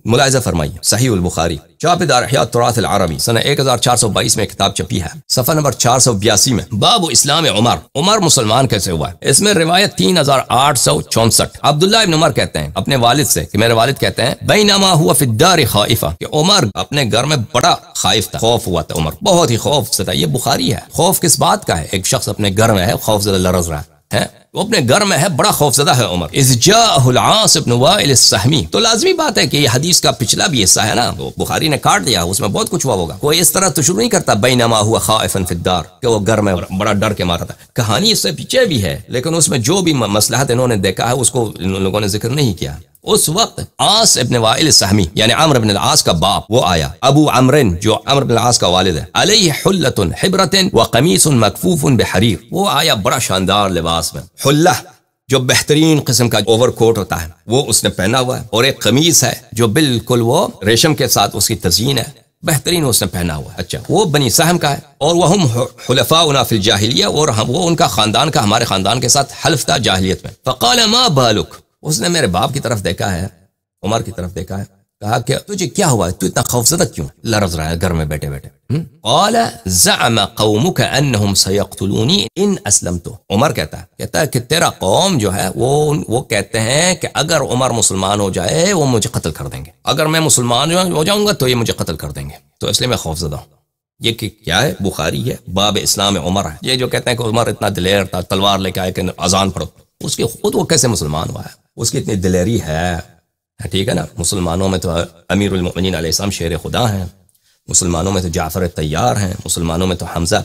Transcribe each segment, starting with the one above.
ملاحظہ فرمائیے صحیح البخاری چاپ دار احیاء التراث العربی سنہ 1422 میں کتاب چھپی ہے، صفحہ نمبر 482 میں، باب اسلام عمر مسلمان کیسے ہوا ہے۔ اس میں روایت 3864 عبداللہ ابن عمر کہتے ہیں اپنے والد سے کہ میرے والد کہتے ہیں بینما ہوا فی الدار خائفہ، کہ عمر اپنے گھر میں بڑا خائف تھا، خوف ہوا تھا، عمر بہت ہی خوف سے تھا۔ یہ بخاری ہے۔ خوف کس بات کا ہے؟ ایک شخص اپنے گھر میں ہے، خوف زدہ لرز رہا ہے، وہ اپنے گھر میں ہے، بڑا خوفزدہ ہے عمر۔ اذ جاءہ العاص بن وائل السہمی، تو لازمی بات ہے کہ یہ حدیث کا پچھلا بھی حصہ ہے نا، وہ بخاری نے کاٹ دیا، اس میں بہت کچھ ہوا ہوگا۔ کوئی اس طرح تو شروع نہیں کرتا بینما ہوا خائفا فی الدار کہ وہ گھر میں بڑا ڈر کے مارا تھا۔ کہانی اس سے پیچھے بھی ہے، لیکن اس میں جو بھی مصلحت انہوں نے دیکھا ہے اس کو ان لوگوں نے ذکر نہیں کیا۔ اس وقت عاص ابن وائل السہمی یعنی عمرو بن العاص کا باپ وہ آیا، ابو عمرو جو عمرو بن العاص کا والد ہے، علیہ حلۃ حبرۃ وقمیص مکفوف بحریر، وہ آیا بڑا شاندار لباس میں، حلہ جو بہترین قسم کا اوور کوٹ ہوتا ہے وہ اس نے پہنا ہوا ہے، اور ایک قمیص ہے جو بالکل وہ ریشم کے ساتھ اس کی تزئین ہے، بہترین اس نے پہنا ہوا ہے۔ اچھا، وہ بنی سہم کا ہے، اور وہ ہم حلفاؤنا فی الجاہلیہ، اور وہ ان کا خاندان کا ہمارے خاندان کے ساتھ حلف تھا جاہلیت میں۔ فقال ما بالک، اس نے میرے باپ کی طرف دیکھا ہے، عمر کی طرف دیکھا ہے، کہا کہ تجھے کیا ہوا ہے، تو اتنا خوفزدہ کیوں لرز رہا ہے گھر میں بیٹھے بیٹھے؟ قال زعم قومك انهم سيقتلوني ان اسلمت، عمر کہتا ہے کہ تیرا قوم جو ہے وہ کہتے ہیں کہ اگر عمر مسلمان ہو جائے وہ مجھے قتل کر دیں گے، اگر میں مسلمان ہو جاؤں گا تو یہ مجھے قتل کر دیں گے، تو اس لیے میں خوفزدہ ہوں۔ یہ کیا ہے؟ بخاری ہے، باب اسلام عمر ہے۔ یہ جو کہتے ہیں کہ عمر اتنا دلیر تھا، تلوار لے کے آئے کہ اذان پڑھو، اس کی خود وہ کیسے مسلمان ہوا ہے؟ اس کی اتنی دلیری ہے، ٹھیک ہے نا۔ مسلمانوں میں تو امیر المؤمنین علیہ السلام شیر خدا ہیں، مسلمانوں میں تو جعفر طیار ہیں، مسلمانوں میں تو حمزہ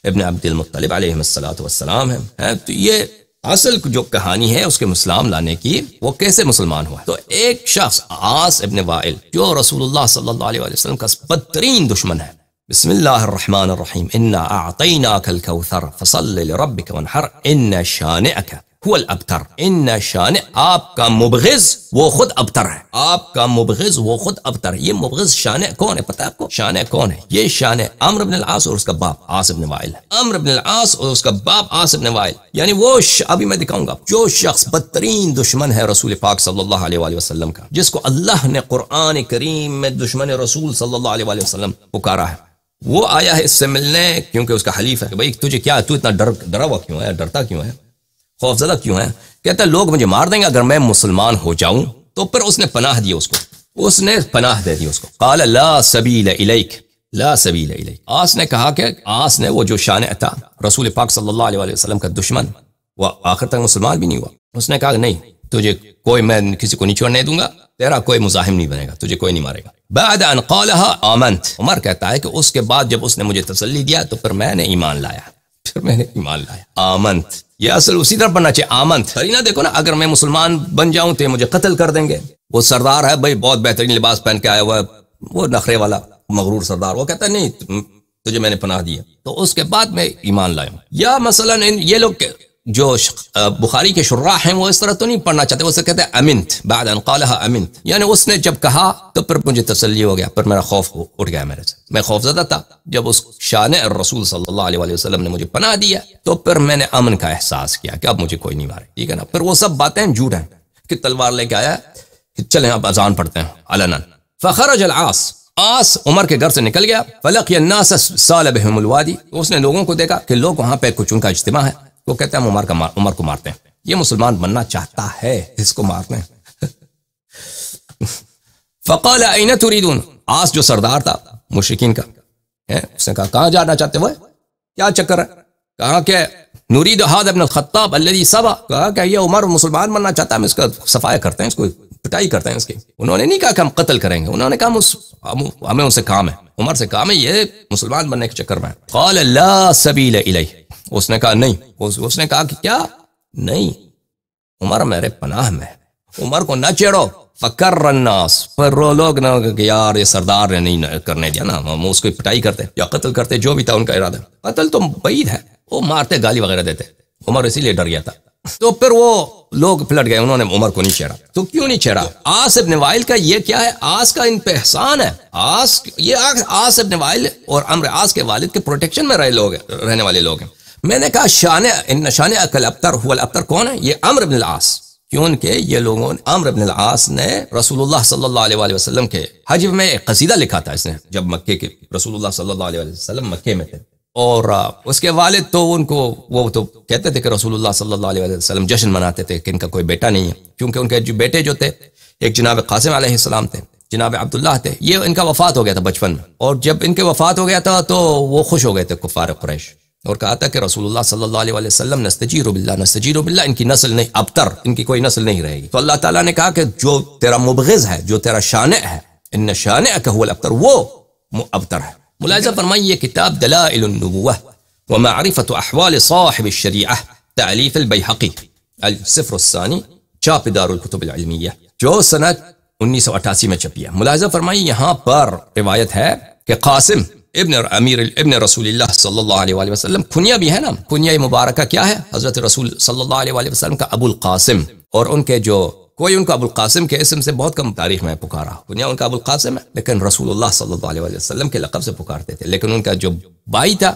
ابن عبد المطلب علیہ السلام ہیں۔ تو یہ اصل جو کہانی ہے اس کے اسلام لانے کی، وہ کیسے مسلمان ہوا۔ تو ایک شخص عاص ابن وائل جو رسول اللہ صلی اللہ علیہ وسلم کا بدترین دشمن ہے، بسم اللہ الرحمن الرحیم، انا اعطیناک الکوثر فصل لربک وانحر ان شانئک هو الابتر، ان شان، آپ کا مبغض وہ خود ابتر ہے، آپ کا مبغض وہ خود ابتر ہے۔ یہ مبغض شان کون ہے پتہ ہے آپ کو؟ شان کون ہے؟ یہ شان عمرو بن العاص اور اس کا باپ عاص بن وائل ہے۔ عمرو بن العاص اور اس کا باپ عاص بن وائل، یعنی وہ ابھی میں دکھاؤں گا جو شخص بدترین دشمن ہے رسول پاک صلی اللہ علیہ وآلہ وسلم کا، جس کو اللہ نے قرآن کریم میں دشمن رسول صلی اللہ علیہ وآلہ وسلم پکارا ہے، وہ آیا ہے اس سے ملنے، کیونکہ اس کا حلیف ہے کہ بھائی تجھے کیا، تو اتنا ڈرا ہوا کیوں ہے، ڈرتا کیوں ہے، خوفزدہ کیوں ہے؟ کہتا ہے لوگ مجھے مار دیں گے اگر میں مسلمان ہو جاؤں۔ تو پھر اس نے پناہ دی، اس نے پناہ دے دی اس کو۔ قال لا سبیل الیک، لا سبیل الیک، عاص نے کہا کہ عاص نے وہ جو شان تھا رسول پاک صلی اللہ علیہ وآلہ وسلم کا دشمن، وہ آخر تک مسلمان بھی نہیں ہوا۔ اس نے کہا نہیں، تجھے کوئی، میں کسی کو نہیں چھوڑنے دوں گا، تیرا کوئی مزاحم نہیں بنے گا، تجھے کوئی نہیں مارے گا۔ بعد ان قالها آمنت، عمر کہتا ہے کہ اس کے بعد جب اس نے مجھے تسلی دیا تو پھر میں نے ایمان لایا، آمنت۔ یہ اصل اسی طرح پڑھنا چاہیے، آمنت۔ سرینا دیکھو نا، اگر میں مسلمان بن جاؤں تو یہ مجھے قتل کر دیں گے۔ وہ سردار ہے بھائی، بہت بہترین لباس پہن کے آیا ہوا ہے، وہ نخرے والا مغرور سردار، وہ کہتا ہے نہیں تجھے میں نے پناہ دیا، تو اس کے بعد میں ایمان لایا۔ یا مثلا یہ لوگ جو بخاری کے شراح ہیں وہ اس طرح تو نہیں پڑھنا چاہتے، وہ سے کہتے ہیں امنت، بعد ان قالها امنت، یعنی اس نے جب کہا تو پھر مجھے تسلی ہو گیا، پھر میرا خوف اٹھ گیا میرے سے، میں خوفزدہ تھا۔ جب اس شان الرسول صلی اللہ علیہ وآلہ وسلم نے مجھے پناہ دیا تو پھر میں نے امن کا احساس کیا کہ اب مجھے کوئی نہیں مارے، ٹھیک ہے نا۔ پھر وہ سب باتیں جھوٹ ہیں کہ تلوار لے کے آیا کہ چلیں اب اذان پڑھتے ہیں علنا۔ فخرج العاص، عاص عمر کے گھر سے نکل گیا، فلقی الناس سال بهم الوادی، اس نے لوگوں کو دیکھا کہ لوگ وہاں پہ کچھ ان کا اجتماع ہے، وہ کہتے ہیں عمر کو مارتے ہیں، یہ مسلمان بننا چاہتا ہے، اس کو مارتے ہیں۔ فقال این تریدون، عاص جو سردار تھا مشرکین کا، اس نے کہا کہاں جانا چاہتے ہو، کیا چکر ہے؟ کہا کہ نرید هذا ابن الخطاب الذي سبا، کہا کہ یہ عمر مسلمان بننا چاہتا ہے، ہم اس کا صفایا کرتے ہیں، اس کو پٹائی کرتے ہیں اس کی۔ انہوں نے نہیں کہا کہ ہم قتل کریں گے، انہوں نے کہا ہمیں ان سے کام ہے، عمر سے کام ہے، یہ مسلمان بننے کے چکر میں۔ قال لا سبیل الیہ، اس نے کہا نہیں، اس نے کہا کہ کیا نہیں، عمر میرے پناہ میں، عمر کو نہ چھیڑو۔ فکر الناس، پر لوگ نہ کہ یار یہ سردار نے نہیں کرنے دیا نا، ہم اس کو پٹائی کرتے یا قتل کرتے، جو بھی تھا ان کا ارادہ، قتل تو بعید ہے، وہ مارتے گالی وغیرہ دیتے، عمر اسی لیے ڈر گیا تھا۔ تو پھر وہ لوگ پلٹ گئے، انہوں نے عمر کو نہیں چھیڑا۔ تو کیوں نہیں چھیڑا؟ عاص ابن وائل کا یہ کیا ہے، عاص کا ان پہ احسان ہے، عاص ابن وائل اور عمرو عاص کے والد کے پروٹیکشن میں رہنے والے لوگ ہیں۔ میں نے کہا ان شان اکل ابتر هو الابتر، کون ہے؟ یہ عمرو بن العاص، کیونکہ یہ لوگوں نے عمرو بن العاص نے رسول اللہ صلی اللہ علیہ وآلہ وسلم کے حج میں ایک قصیدہ لکھا تھا اس نے، جب مکے کے رسول اللہ صلی اللہ علیہ وآلہ وسلم مکے میں تھے، اور اس کے والد تو ان کو وہ تو کہتے تھے کہ رسول اللہ صلی اللہ علیہ وسلم جشن مناتے تھے کہ ان کا کوئی بیٹا نہیں ہے، کیونکہ ان کے جو بیٹے جو تھے ایک جناب قاسم علیہ السلام تھے، جناب عبداللہ تھے، یہ ان کا وفات ہو گیا تھا بچپن میں، اور جب ان کے وفات ہو گیا تھا تو وہ خوش ہو گئے تھے کفار قریش، اور کہا تھا کہ رسول اللہ صلی اللہ علیہ وسلم نستجیر باللہ، ان کی نسل نہیں، ابتر ان کی کوئی نسل نہیں رہے گی۔ تو اللہ تعالیٰ نے کہا کہ جو تیرا مبغض ہے، جو تیرا شانع ہے، ان شانعک هو الابتر، وہ ابتر ہے۔ ملاحظہ فرمائیے یہ کتاب دلائل النبوہ ومعرفة احوال صاحب الشریعہ، تألیف البیہقی، الصفر الثانی، چاپ دار الکتب العلمیہ، جو سنت 1988 میں چھپی ہے۔ ملاحظہ فرمائیے یہاں پر روایت ہے کہ قاسم ابن رسول اللہ صلی اللہ علیہ وآلہ وسلم، کنیا بھی ہے نا، کنیا مبارکہ کیا ہے؟ حضرت رسول صلی اللہ علیہ وآلہ وسلم کا ابو القاسم، اور ان کے جو کوئی ان کو ابو القاسم کے اسم سے بہت کم تاریخ میں پکارا، کنیا ان کا ابو القاسم ہے، لیکن رسول اللہ صلی اللہ علیہ وآلہ وسلم کے لقب سے پکارتے تھے۔ لیکن ان کا جو بھائی تھا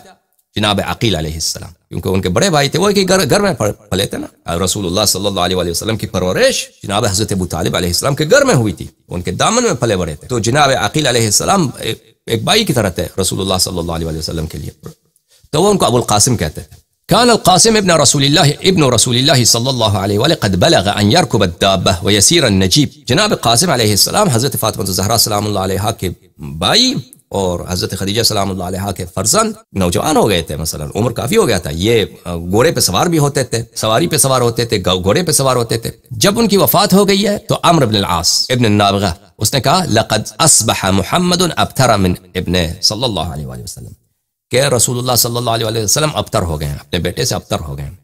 جناب عقیل علیہ السلام، کیونکہ ان کے بڑے بھائی تھے، وہ ایک گھر میں پلے تھے نا، رسول اللہ صلی اللہ علیہ وآلہ وسلم کی پرورش جناب حضرت ابو طالب علیہ السلام کے گھر میں ہوئی تھی، ان کے دامن میں پلے بڑے تھے، تو جناب عقیل علیہ السلام ایک بھائی کی طرح تھے رسول اللہ صلی اللہ علیہ وآلہ وسلم کے لیے، تو وہ ان کو ابو القاسم کہتے تھے۔ كان القاسم ابن رسول الله صلی اللہ علیہ وآلہ قد بلغ ان يركب الدابة ويسير النجيب، جناب قاسم علیہ السلام حضرت فاطمہ الزہرا سلام اللہ علیہا کے بھائی اور حضرت خدیجہ سلام اللہ علیہا کے فرزند نوجوان ہو گئے تھے، مثلا عمر کافی ہو گیا تھا، یہ گھوڑے پہ سوار بھی ہوتے تھے، سواری پہ سوار ہوتے تھے، گھوڑے پہ سوار ہوتے تھے۔ جب ان کی وفات ہو گئی ہے تو عمرو بن العاص ابن النابغہ اس نے کہا لقد اصبح محمد ابتر من ابن صلی اللہ علیہ وآلہ وسلم، کہ رسول اللہ صلی اللہ علیہ وسلم ابتر ہو گئے ہیں، اپنے بیٹے سے ابتر ہو گئے ہیں۔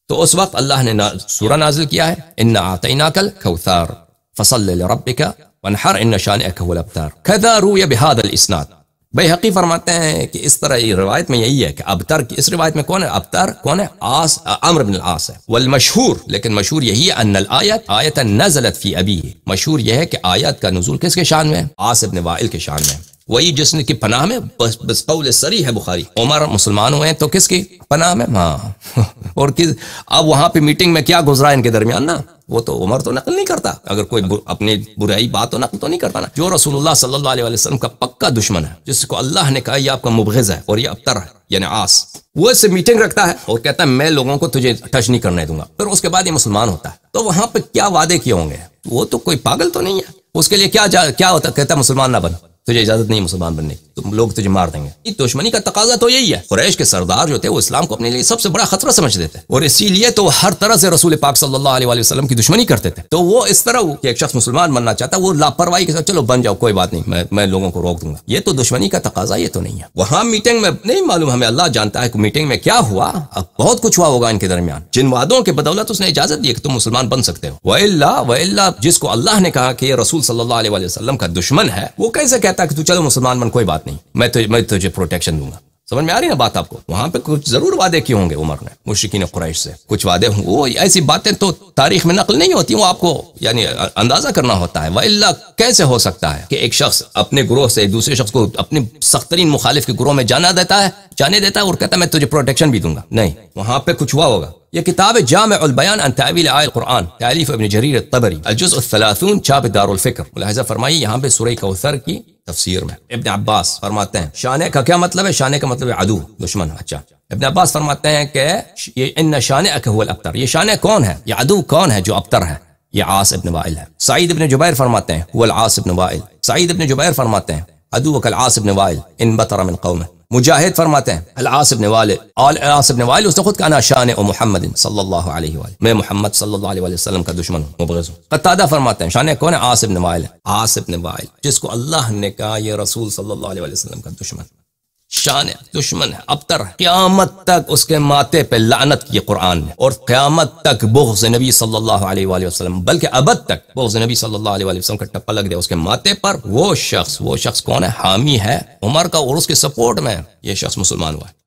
تو اس وقت اللہ نے سورہ نازل کیا ہے انا اعطیناک الکوثر فصل لربک وانحر ان شانئک هو الابتر، کذا روی بهذا الاسناد۔ بیہقی فرماتے ہیں کہ اس طرح یہ روایت میں یہی ہے کہ ابتر کی، اس روایت میں کون ہے ابتر؟ کون ہے؟ عمرو بن العاص ہے۔ والمشہور، لیکن مشہور یہی ہے ان الآیت نزلت فی ابیہ، مشہور یہ ہے کہ آیت کا نزول کس کے شان میں ہے؟ عاص بن وائل کے شان میں، وہی جس نے کی پناہ میں، بس قول صریح ہے بخاری، عمر مسلمان ہوئے ہیں تو کس کی پناہ میں؟ ہاں اور اب وہاں پہ میٹنگ میں کیا گزرا ان کے درمیان نا، وہ تو عمر تو نقل نہیں کرتا، اگر کوئی اپنی برائی بات تو نقل تو نہیں کرتا نا۔ جو رسول اللہ صلی اللہ علیہ وسلم کا پکا دشمن ہے، جس کو اللہ نے کہا یہ آپ کا مبغض ہے اور یہ ابتر ہے یعنی عاص، وہ اس سے میٹنگ رکھتا ہے اور کہتا ہے میں لوگوں کو تجھے ٹچ نہیں کرنے دوں گا، پھر اس کے بعد یہ مسلمان ہوتا ہے، تو وہاں پہ کیا وعدے کیے ہوں گے؟ وہ تو کوئی پاگل تو نہیں ہے، اس کے لیے کیا ہوتا، کہتا مسلمان نہ بن، تجھے اجازت نہیں مسلمان بننے کی، تم لوگ تجھے مار دیں گے۔ یہ دشمنی کا تقاضا تو یہی ہے۔ قریش کے سردار جو تھے وہ اسلام کو اپنے لیے سب سے بڑا خطرہ سمجھتے تھے، اور اسی لیے تو ہر طرح سے رسول پاک صلی اللہ علیہ وآلہ وسلم کی دشمنی کرتے تھے۔ تو وہ اس طرح کہ ایک شخص مسلمان بننا چاہتا ہے، وہ لاپرواہی کے ساتھ چلو بن جاؤ کوئی بات نہیں، میں لوگوں کو روک دوں گا، یہ تو دشمنی کا تقاضا یہ تو نہیں ہے۔ وہاں میٹنگ میں نہیں معلوم، ہمیں اللہ جانتا ہے کہ میٹنگ میں کیا ہوا، اب بہت کچھ ہوا ہوگا ان کے درمیان، جن وعدوں کے بدولت اس نے اجازت دی کہ تم مسلمان بن سکتے ہو۔ وَإِلَّا جس کو اللہ نے کہا کہ یہ رسول صلی اللہ علیہ وآلہ وسلم کا دشمن ہے، وہ کیسے کہتا ہے کہ تو چلو مسلمان بن، کوئی بات نہیں، میں تجھے پروٹیکشن دوں گا۔ سمجھ میں آ رہی نا بات آپ کو؟ وہاں پہ کچھ ضرور وعدے کیے ہوں گے عمر نے مشرکین قریش سے، کچھ وعدے ہوں، وہ ایسی باتیں تو تاریخ میں نقل نہیں ہوتی، وہ آپ کو یعنی اندازہ کرنا ہوتا ہے۔ وَإِلَّا کیسے ہو سکتا ہے کہ ایک شخص اپنے گروہ سے ایک دوسرے شخص کو اپنے سخت ترین مخالف کے گروہ میں جانے دیتا ہے اور کہتا ہے میں تجھے پروٹیکشن بھی دوں گا؟ نہیں، وہاں پہ کچھ ہوا ہوگا۔ یہ کتاب جامع البیان عن تأویل آیات القرآن، تالیف ابن جریر الطبری، الجزء 30، چاپ دار الفکر۔ ملاحظہ فرمائیے یہاں پہ سورہ کوثر کی تفسیر میں ابن عباس فرماتے ہیں شانع کا کیا مطلب ہے؟ شانع کا مطلب ہے عدو، دشمن۔ اچھا، ابن عباس فرماتے ہیں کہ یہ ان شانعک هو الابتر، یہ شانع کون ہے، یہ عدو کون ہے جو ابتر ہے؟ یہ عاص ابن وائل ہے۔ سعید ابن جبیر فرماتے ہیں هو العاص ابن وائل، سعید ابن جبیر فرماتے ہیں عدوک العاص ابن وائل ان بطر من قومه۔ مجاہد فرماتے ہیں العاص ابن وائل اس نے خود کہا انا شانع محمد صلی اللہ علیہ وآلہ، میں محمد صلی اللہ علیہ وسلم کا دشمن ہوں، مبغض ہوں۔ قتادہ فرماتے ہیں شانع کون ہے؟ عاص ابن وائل، عاص ابن وائل جس کو اللہ نے کہا یہ رسول صلی اللہ علیہ وسلم کا دشمن، شانع دشمن ہے، ابتر ہے، قیامت تک اس کے ماتھے پہ لعنت کی قرآن نے، اور قیامت تک بغض نبی صلی اللہ علیہ وآلہ وسلم، بلکہ ابد تک بغض نبی صلی اللہ علیہ وآلہ وسلم کا ٹپا لگ دے اس کے ماتھے پر۔ وہ شخص کون ہے؟ حامی ہے عمر کا اور اس کے سپورٹ میں یہ شخص مسلمان ہوا ہے۔